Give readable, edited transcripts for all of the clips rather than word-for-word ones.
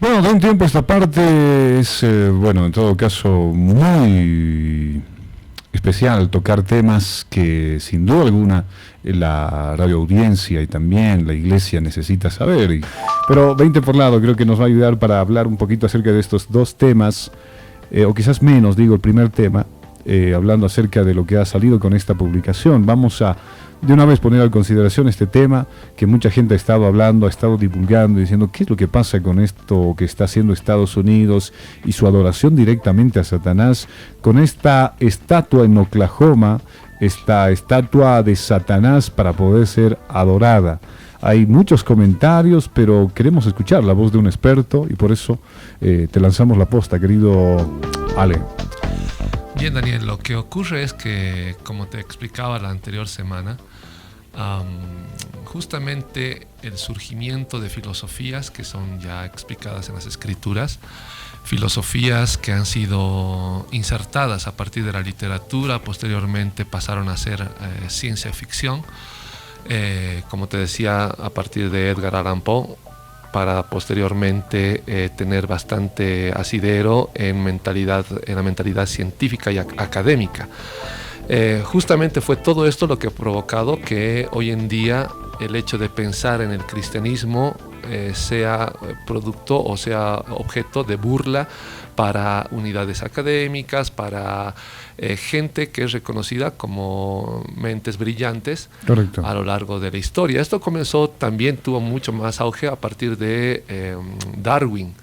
Bueno, de un tiempo esta parte es, bueno, en todo caso, muy especial tocar temas que sin duda alguna la radioaudiencia y también la iglesia necesita saber. Pero 20 por lado creo que nos va a ayudar para hablar un poquito acerca de estos dos temas, o quizás menos, digo, el primer tema, hablando acerca de lo que ha salido con esta publicación. Vamos a de una vez poner a consideración este tema que mucha gente ha estado hablando, ha estado divulgando, diciendo qué es lo que pasa con esto que está haciendo Estados Unidos y su adoración directamente a Satanás, con esta estatua en Oklahoma, esta estatua de Satanás para poder ser adorada. Hay muchos comentarios, pero queremos escuchar la voz de un experto y por eso te lanzamos la posta, querido Ale. Bien, Daniel, lo que ocurre es que, como te explicaba la anterior semana, justamente el surgimiento de filosofías que son ya explicadas en las escrituras, filosofías que han sido insertadas a partir de la literatura, posteriormente pasaron a ser ciencia ficción, como te decía, a partir de Edgar Allan Poe, para posteriormente tener bastante asidero en la mentalidad científica y académica. Justamente fue todo esto lo que ha provocado que hoy en día el hecho de pensar en el cristianismo sea producto o sea objeto de burla para unidades académicas, para gente que es reconocida como mentes brillantes. Correcto. A lo largo de la historia. Esto también tuvo mucho más auge a partir de Darwin.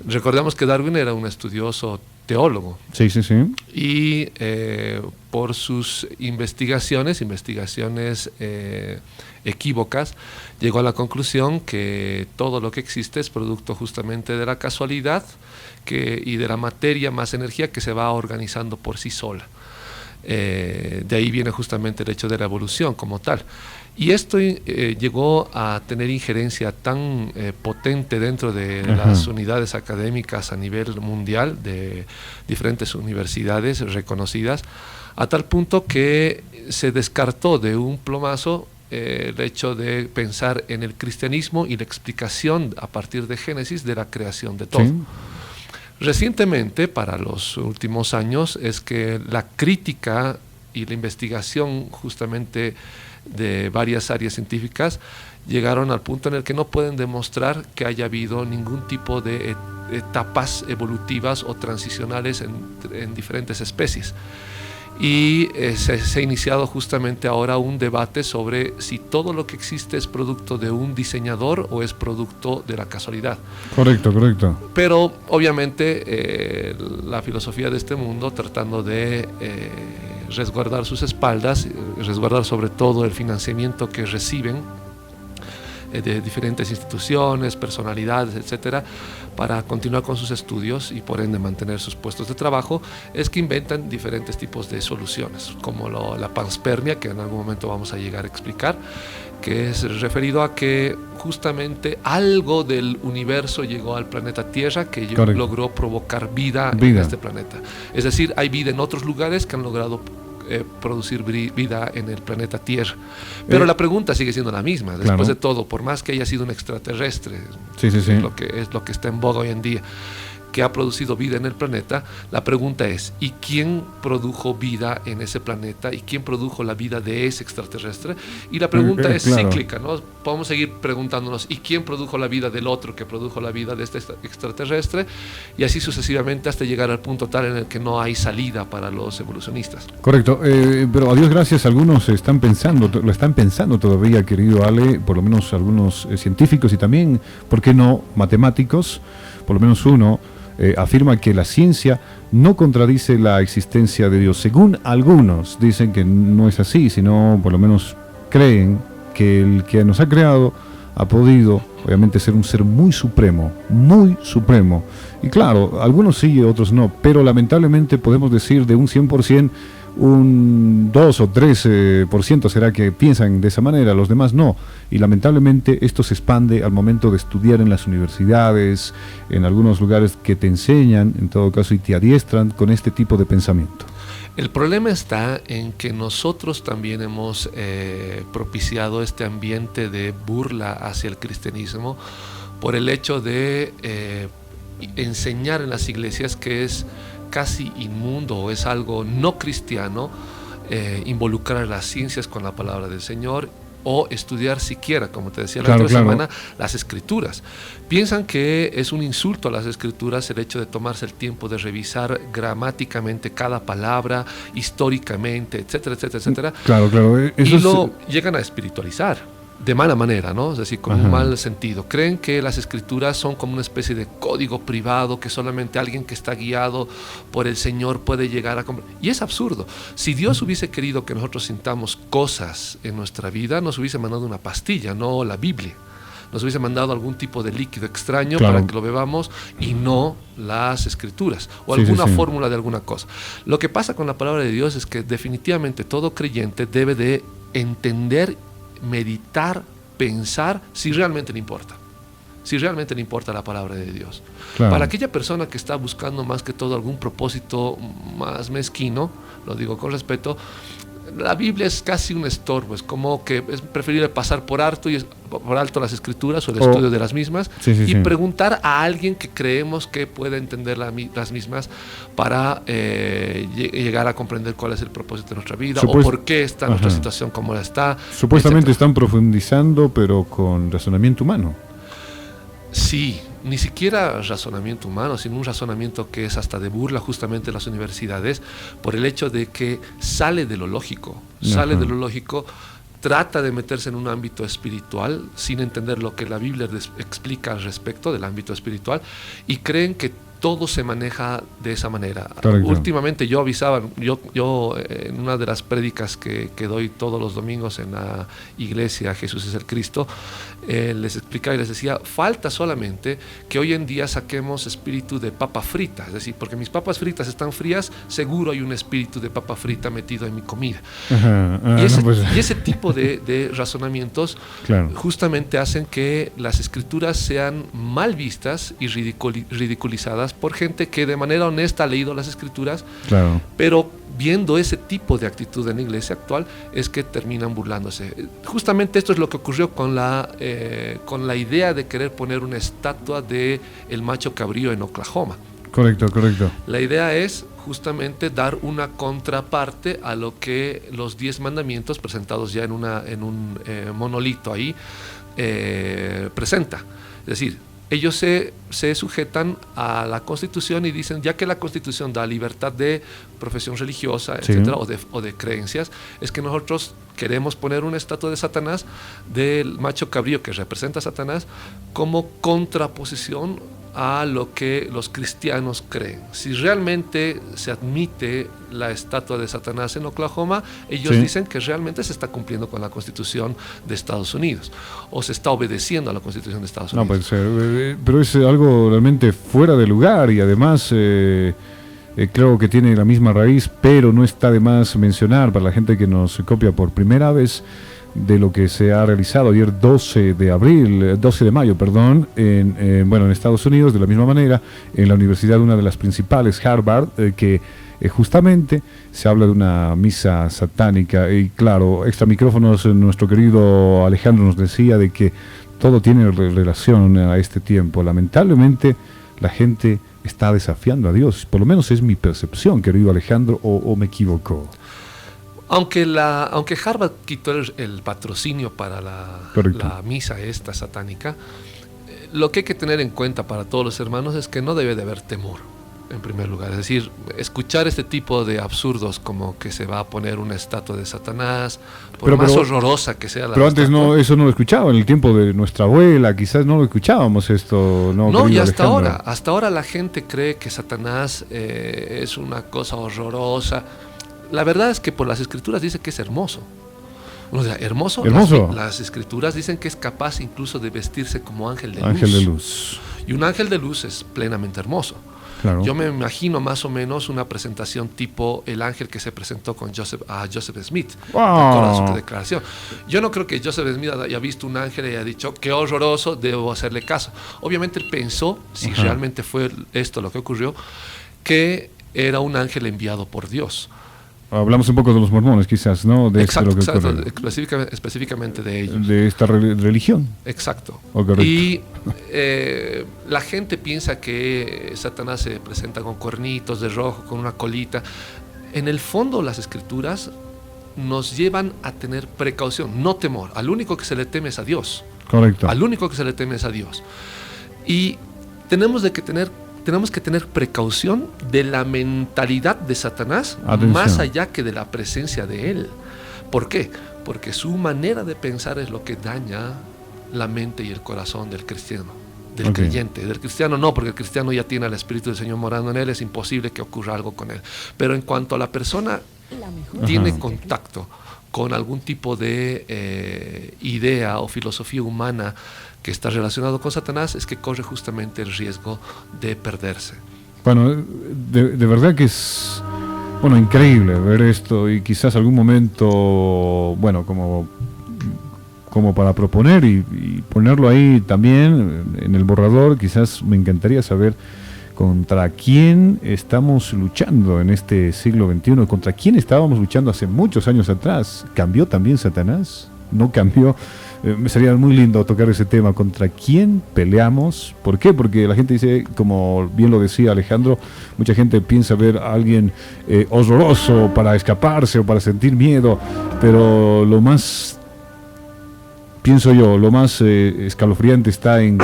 Recordemos que Darwin era un estudioso teólogo. Sí. Y por sus investigaciones equívocas, llegó a la conclusión que todo lo que existe es producto justamente de la casualidad y de la materia más energía que se va organizando por sí sola. De ahí viene justamente el hecho de la evolución como tal. Y esto llegó a tener injerencia tan potente dentro de las unidades académicas a nivel mundial, de diferentes universidades reconocidas, a tal punto que se descartó de un plumazo el hecho de pensar en el cristianismo y la explicación a partir de Génesis de la creación de todo. Sí. Recientemente, para los últimos años, es que la crítica y la investigación justamente de varias áreas científicas llegaron al punto en el que no pueden demostrar que haya habido ningún tipo de etapas evolutivas o transicionales en diferentes especies. Y se ha iniciado justamente ahora un debate sobre si todo lo que existe es producto de un diseñador o es producto de la casualidad. Correcto. Pero obviamente la filosofía de este mundo, tratando de resguardar sus espaldas, resguardar sobre todo el financiamiento que reciben de diferentes instituciones, personalidades, etcétera, para continuar con sus estudios y por ende mantener sus puestos de trabajo, es que inventan diferentes tipos de soluciones, como la panspermia, que en algún momento vamos a llegar a explicar, que es referido a que justamente algo del universo llegó al planeta Tierra que logró provocar vida en este planeta. Es decir, hay vida en otros lugares que han logrado producir vida en el planeta Tierra. Pero la pregunta sigue siendo la misma. Después de todo, por más que haya sido un extraterrestre, es lo que está en boga hoy en día, que ha producido vida en el planeta, la pregunta es, ¿y quién produjo vida en ese planeta? ¿Y quién produjo la vida de ese extraterrestre? Y la pregunta es cíclica, ¿no? Podemos seguir preguntándonos, ¿y quién produjo la vida del otro que produjo la vida de este extraterrestre? Y así sucesivamente hasta llegar al punto tal en el que no hay salida para los evolucionistas. Correcto, pero a Dios gracias, algunos lo están pensando todavía, querido Ale, por lo menos algunos científicos y también, ¿por qué no?, matemáticos, por lo menos uno, afirma que la ciencia no contradice la existencia de Dios. Según algunos dicen que no es así, sino por lo menos creen que el que nos ha creado ha podido, obviamente, ser un ser muy supremo. Y claro, algunos sí, otros no, pero lamentablemente podemos decir de un 100%, un 2 o 3% será que piensan de esa manera, los demás no. Y lamentablemente esto se expande al momento de estudiar en las universidades, en algunos lugares que te enseñan, en todo caso, y te adiestran con este tipo de pensamiento. El problema está en que nosotros también hemos propiciado este ambiente de burla hacia el cristianismo, por el hecho de enseñar en las iglesias que es casi inmundo o es algo no cristiano involucrar las ciencias con la palabra del Señor o estudiar siquiera, como te decía la otra semana, las escrituras. Piensan que es un insulto a las escrituras el hecho de tomarse el tiempo de revisar gramáticamente cada palabra, históricamente, etcétera, etcétera, etcétera. Eso y lo llegan a espiritualizar de mala manera, ¿no? Es decir, con un mal sentido. Creen que las escrituras son como una especie de código privado que solamente alguien que está guiado por el Señor puede llegar a comprender. Y es absurdo. Si Dios hubiese querido que nosotros sintamos cosas en nuestra vida, nos hubiese mandado una pastilla, no la Biblia. Nos hubiese mandado algún tipo de líquido extraño para que lo bebamos y no las escrituras o alguna fórmula de alguna cosa. Lo que pasa con la palabra de Dios es que definitivamente todo creyente debe de entender, meditar, pensar si realmente le importa. Si realmente le importa la palabra de Dios. Para aquella persona que está buscando más que todo algún propósito más mezquino, lo digo con respeto, la Biblia es casi un estorbo, es como que es preferible pasar por alto las escrituras o el estudio de las mismas y preguntar a alguien que creemos que pueda entender las mismas para llegar a comprender cuál es el propósito de nuestra vida o por qué está nuestra situación como está. Supuestamente están profundizando, pero con razonamiento humano. Sí, ni siquiera razonamiento humano, sino un razonamiento que es hasta de burla justamente en las universidades por el hecho de que sale de lo lógico, trata de meterse en un ámbito espiritual sin entender lo que la Biblia explica al respecto del ámbito espiritual y creen que todo se maneja de esa manera. Últimamente yo avisaba, yo en una de las prédicas que doy todos los domingos en la iglesia Jesús es el Cristo, les explicaba y les decía, falta solamente que hoy en día saquemos espíritu de papa frita, es decir, porque mis papas fritas están frías, seguro hay un espíritu de papa frita metido en mi comida. Y ese tipo de razonamientos justamente hacen que las escrituras sean mal vistas y ridiculizadas por gente que de manera honesta ha leído las escrituras, pero viendo ese tipo de actitud en la iglesia actual es que terminan burlándose. Justamente esto es lo que ocurrió con la idea de querer poner una estatua de el macho cabrío en Oklahoma. Correcto. La idea es justamente dar una contraparte a lo que los 10 mandamientos presentados ya en un monolito ahí presenta. Es decir, ellos se sujetan a la Constitución y dicen, ya que la Constitución da libertad de profesión religiosa, etcétera, o de creencias, es que nosotros queremos poner una estatua de Satanás, del macho cabrío que representa a Satanás, como contraposición a lo que los cristianos creen. Si realmente se admite la estatua de Satanás en Oklahoma, ellos dicen que realmente se está cumpliendo con la Constitución de Estados Unidos o se está obedeciendo a la Constitución de Estados Unidos. No puede ser, pero es algo realmente fuera de lugar y además creo que tiene la misma raíz, pero no está de más mencionar para la gente que nos copia por primera vez de lo que se ha realizado ayer 12 de mayo, en Estados Unidos, de la misma manera, en la universidad, una de las principales, Harvard, que justamente se habla de una misa satánica. Y claro, extra micrófonos, nuestro querido Alejandro nos decía de que todo tiene relación a este tiempo. Lamentablemente, la gente está desafiando a Dios, por lo menos es mi percepción, querido Alejandro, o me equivoco. Aunque Harvard quitó el patrocinio para la misa esta satánica, lo que hay que tener en cuenta para todos los hermanos es que no debe de haber temor, en primer lugar. Es decir, escuchar este tipo de absurdos como que se va a poner una estatua de Satanás, más horrorosa que sea la estatua. Pero antes eso no lo escuchaba, en el tiempo de nuestra abuela, quizás no lo escuchábamos esto. No, y hasta ahora la gente cree que Satanás es una cosa horrorosa. La verdad es que por las escrituras dice que es hermoso. O sea, hermoso. Las escrituras dicen que es capaz incluso de vestirse como ángel de luz. Y un ángel de luz es plenamente hermoso. Claro. Yo me imagino más o menos una presentación tipo el ángel que se presentó con Joseph Smith. Wow. Su declaración. Yo no creo que Joseph Smith haya visto un ángel y haya dicho qué horroroso, debo hacerle caso. Obviamente él pensó, si realmente fue esto lo que ocurrió, que era un ángel enviado por Dios. Hablamos un poco de los mormones, quizás, ¿no? De exacto, esto lo que específicamente de ellos. De esta religión. Exacto. Oh, y la gente piensa que Satanás se presenta con cuernitos de rojo, con una colita. En el fondo, las escrituras nos llevan a tener precaución, no temor. Al único que se le teme es a Dios. Correcto. Al único que se le teme es a Dios. Y tenemos que tener precaución de la mentalidad de Satanás. Atención. Más allá que de la presencia de él. ¿Por qué? Porque su manera de pensar es lo que daña la mente y el corazón del cristiano, del creyente. Del cristiano no, porque el cristiano ya tiene al Espíritu del Señor morando en él, es imposible que ocurra algo con él. Pero en cuanto a la persona tiene contacto con algún tipo de idea o filosofía humana que está relacionado con Satanás, es que corre justamente el riesgo de perderse. Bueno, de verdad que es increíble ver esto, y quizás algún momento, como para proponer y ponerlo ahí también en el borrador. Quizás me encantaría saber contra quién estamos luchando en este siglo XXI, contra quién estábamos luchando hace muchos años atrás. ¿Cambió también Satanás? ¿No cambió? Me sería muy lindo tocar ese tema. ¿Contra quién peleamos? ¿Por qué? Porque la gente dice, como bien lo decía Alejandro, mucha gente piensa ver a alguien horroroso para escaparse o para sentir miedo, pero lo más, pienso yo, lo más escalofriante está en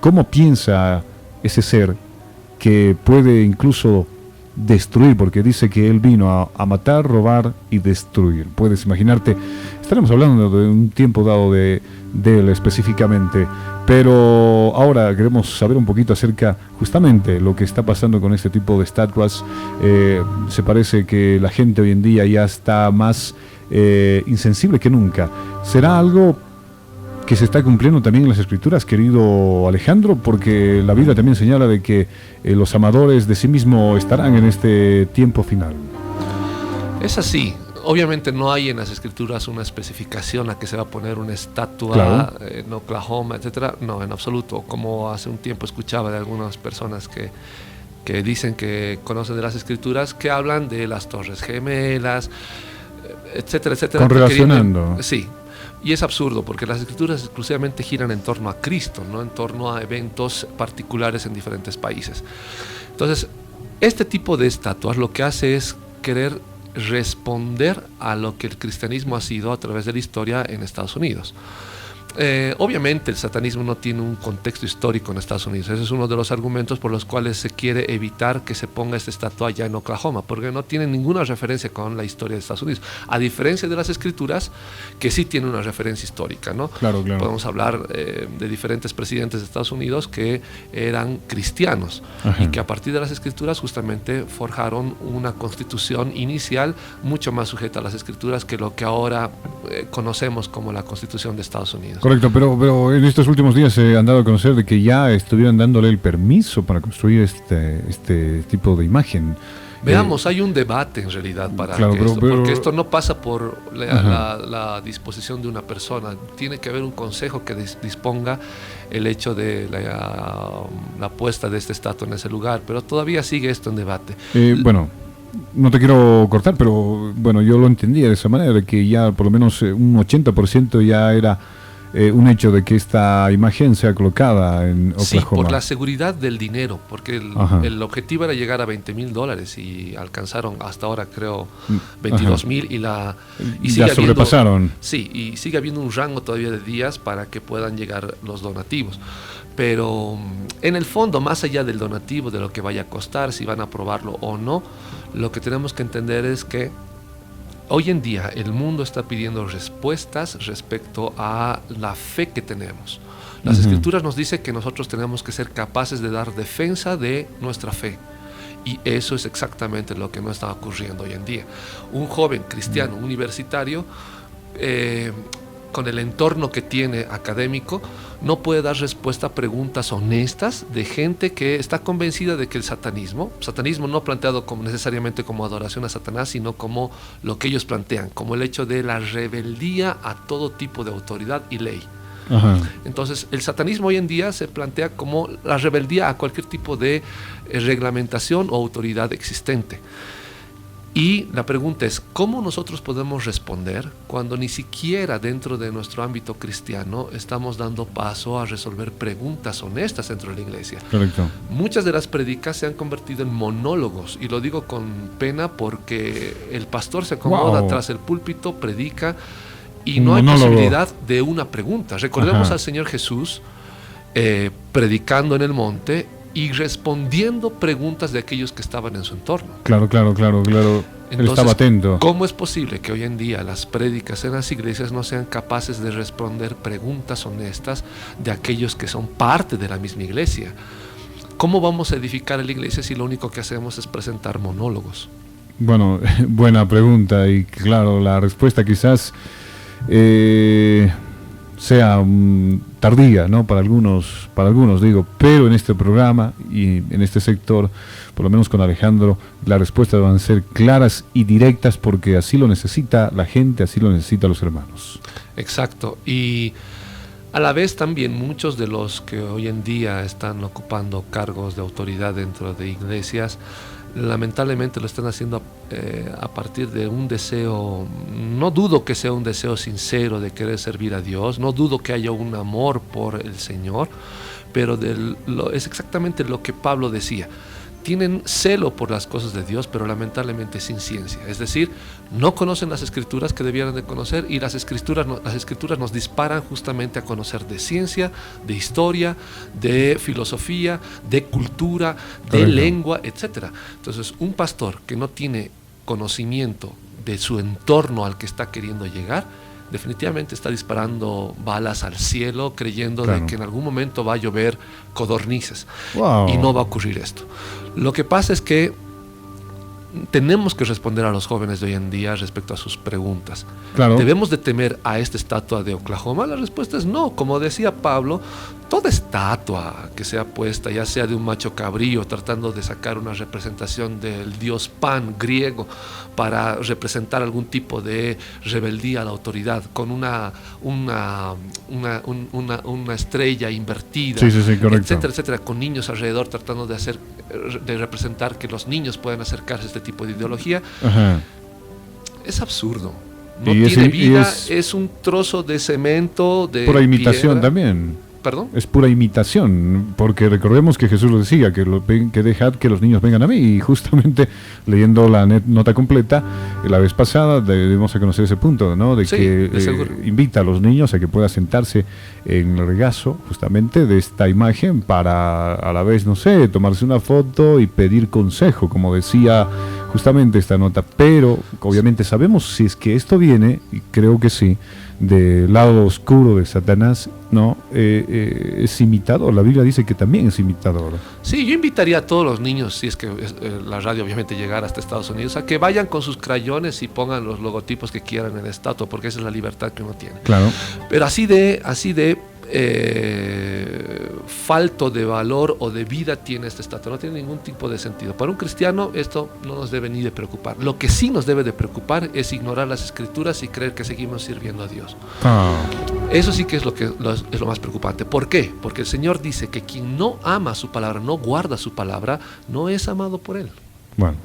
cómo piensa ese ser que puede incluso destruir, porque dice que él vino a matar, robar y destruir. Puedes imaginarte, estaremos hablando de un tiempo dado de él específicamente, pero ahora queremos saber un poquito acerca justamente lo que está pasando con este tipo de estatuas. Se parece que la gente hoy en día ya está más insensible que nunca. ¿Será algo que se está cumpliendo también en las escrituras, querido Alejandro? Porque la Biblia también señala de que los amadores de sí mismo estarán en este tiempo final. Es así. Obviamente no hay en las escrituras una especificación a que se va a poner una estatua, claro, en Oklahoma, etcétera. No, en absoluto. Como hace un tiempo escuchaba de algunas personas que dicen que conocen de las escrituras, que hablan de las Torres Gemelas, etcétera, etcétera. Correlacionando. Sí. Y es absurdo, porque las escrituras exclusivamente giran en torno a Cristo, no en torno a eventos particulares en diferentes países. Entonces, este tipo de estatuas lo que hace es querer responder a lo que el cristianismo ha sido a través de la historia en Estados Unidos. Obviamente el satanismo no tiene un contexto histórico en Estados Unidos. Ese es uno de los argumentos por los cuales se quiere evitar que se ponga esta estatua allá en Oklahoma, porque no tiene ninguna referencia con la historia de Estados Unidos, a diferencia de las escrituras, que sí tienen una referencia histórica, ¿no? Claro. Podemos hablar de diferentes presidentes de Estados Unidos que eran cristianos. Ajá. Y que a partir de las escrituras justamente forjaron una constitución inicial mucho más sujeta a las escrituras que lo que ahora conocemos como la Constitución de Estados Unidos. Correcto, pero en estos últimos días se han dado a conocer de que ya estuvieron dándole el permiso para construir este tipo de imagen. Veamos, hay un debate en realidad para porque esto no pasa por la disposición de una persona. Tiene que haber un consejo que disponga el hecho de la puesta de esta estatua en ese lugar, pero todavía sigue esto en debate. No te quiero cortar, pero yo lo entendía de esa manera, de que ya por lo menos un 80% ya era un hecho de que esta imagen sea colocada en Oklahoma. Sí, por la seguridad del dinero, porque el objetivo era llegar a $20,000 y alcanzaron hasta ahora creo 22,000 y sigue ya sobrepasaron. Y sigue habiendo un rango todavía de días para que puedan llegar los donativos. Pero en el fondo, más allá del donativo, de lo que vaya a costar, si van a aprobarlo o no, lo que tenemos que entender es que hoy en día el mundo está pidiendo respuestas respecto a la fe que tenemos. Las escrituras nos dicen que nosotros tenemos que ser capaces de dar defensa de nuestra fe. Y eso es exactamente lo que no está ocurriendo hoy en día. Un joven cristiano universitario, con el entorno que tiene académico, no puede dar respuesta a preguntas honestas de gente que está convencida de que el satanismo no planteado necesariamente como adoración a Satanás, sino como lo que ellos plantean, como el hecho de la rebeldía a todo tipo de autoridad y ley. Ajá. Entonces, el satanismo hoy en día se plantea como la rebeldía a cualquier tipo de reglamentación o autoridad existente. Y la pregunta es, ¿cómo nosotros podemos responder cuando ni siquiera dentro de nuestro ámbito cristiano estamos dando paso a resolver preguntas honestas dentro de la iglesia? Correcto. Muchas de las predicas se han convertido en monólogos, y lo digo con pena porque el pastor se acomoda tras el púlpito, predica, y no hay posibilidad de una pregunta. Recordemos al Señor Jesús predicando en el monte y respondiendo preguntas de aquellos que estaban en su entorno. Claro. Entonces, él estaba atento. ¿Cómo es posible que hoy en día las prédicas en las iglesias no sean capaces de responder preguntas honestas de aquellos que son parte de la misma iglesia? ¿Cómo vamos a edificar la iglesia si lo único que hacemos es presentar monólogos? Bueno, buena pregunta, y claro, la respuesta quizás sea tardía, ¿no? Para algunos digo, pero en este programa y en este sector, por lo menos con Alejandro, las respuestas van a ser claras y directas, porque así lo necesita la gente, así lo necesitan los hermanos. Exacto, y a la vez también muchos de los que hoy en día están ocupando cargos de autoridad dentro de iglesias, lamentablemente lo están haciendo a partir de un deseo, no dudo que sea un deseo sincero de querer servir a Dios, no dudo que haya un amor por el Señor, pero es exactamente lo que Pablo decía. Tienen celo por las cosas de Dios, pero lamentablemente sin ciencia. Es decir, no conocen las escrituras que debieran de conocer, y las escrituras nos disparan justamente a conocer de ciencia, de historia, de filosofía, de cultura, de lengua, etc. Entonces, un pastor que no tiene conocimiento de su entorno al que está queriendo llegar, definitivamente está disparando balas al cielo, creyendo de que en algún momento va a llover codornices. Y no va a ocurrir esto. Lo que pasa es que tenemos que responder a los jóvenes de hoy en día respecto a sus preguntas. ¿Debemos de temer a esta estatua de Oklahoma? La respuesta es no. Como decía Pablo, toda estatua que sea puesta, ya sea de un macho cabrío tratando de sacar una representación del dios Pan griego para representar algún tipo de rebeldía a la autoridad, con una estrella invertida, etcétera, con niños alrededor tratando de representar que los niños puedan acercarse a este tipo de ideología, es absurdo. No tiene vida, es un trozo de cemento, de pura imitación piedra. También. ¿Perdón? Es pura imitación, porque recordemos que Jesús lo decía, que dejad que los niños vengan a mí, y justamente leyendo la nota completa la vez pasada debemos conocer ese punto, ¿no? De que invita a los niños a que puedan sentarse en el regazo justamente de esta imagen para a la vez, no sé, tomarse una foto y pedir consejo, como decía justamente esta nota. Pero obviamente sabemos si es que esto viene, y creo que sí, del lado oscuro de Satanás, ¿no? Es imitador. La Biblia dice que también es imitador. Sí, yo invitaría a todos los niños, si es que la radio obviamente llegara hasta Estados Unidos, a que vayan con sus crayones y pongan los logotipos que quieran en la estatua, porque esa es la libertad que uno tiene. Claro. Pero así de falto de valor o de vida tiene esta estatua, no tiene ningún tipo de sentido. Para un cristiano esto no nos debe ni de preocupar. Lo que sí nos debe de preocupar es ignorar las escrituras y creer que seguimos sirviendo a Dios. Eso sí que es lo más preocupante. ¿Por qué? Porque el Señor dice que quien no ama su palabra, no guarda su palabra, no es amado por Él. Bueno.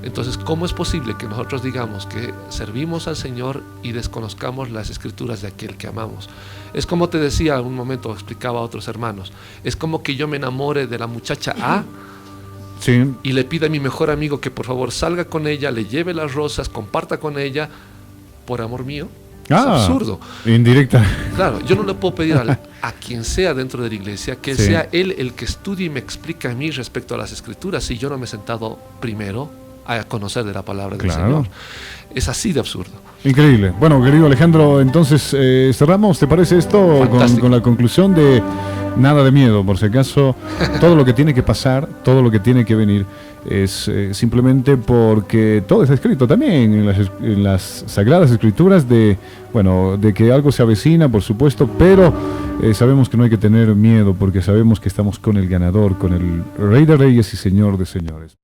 Entonces, ¿cómo es posible que nosotros digamos que servimos al Señor y desconozcamos las escrituras de aquel que amamos? Es como te decía un momento, explicaba a otros hermanos, es como que yo me enamore de la muchacha A, y le pida a mi mejor amigo que por favor salga con ella, le lleve las rosas, comparta con ella, por amor mío. Es absurdo. Indirecta. Claro, yo no le puedo pedir a quien sea dentro de la iglesia que sea él el que estudie y me explique a mí respecto a las escrituras, si yo no me he sentado primero a conocer de la palabra del Señor. Es así de absurdo. Increíble. Bueno, querido Alejandro, entonces cerramos, ¿te parece esto? Con la conclusión de nada de miedo, por si acaso. Todo lo que tiene que pasar, todo lo que tiene que venir es simplemente porque todo está escrito también en las Sagradas Escrituras de que algo se avecina, por supuesto, pero sabemos que no hay que tener miedo, porque sabemos que estamos con el ganador, con el Rey de Reyes y Señor de Señores.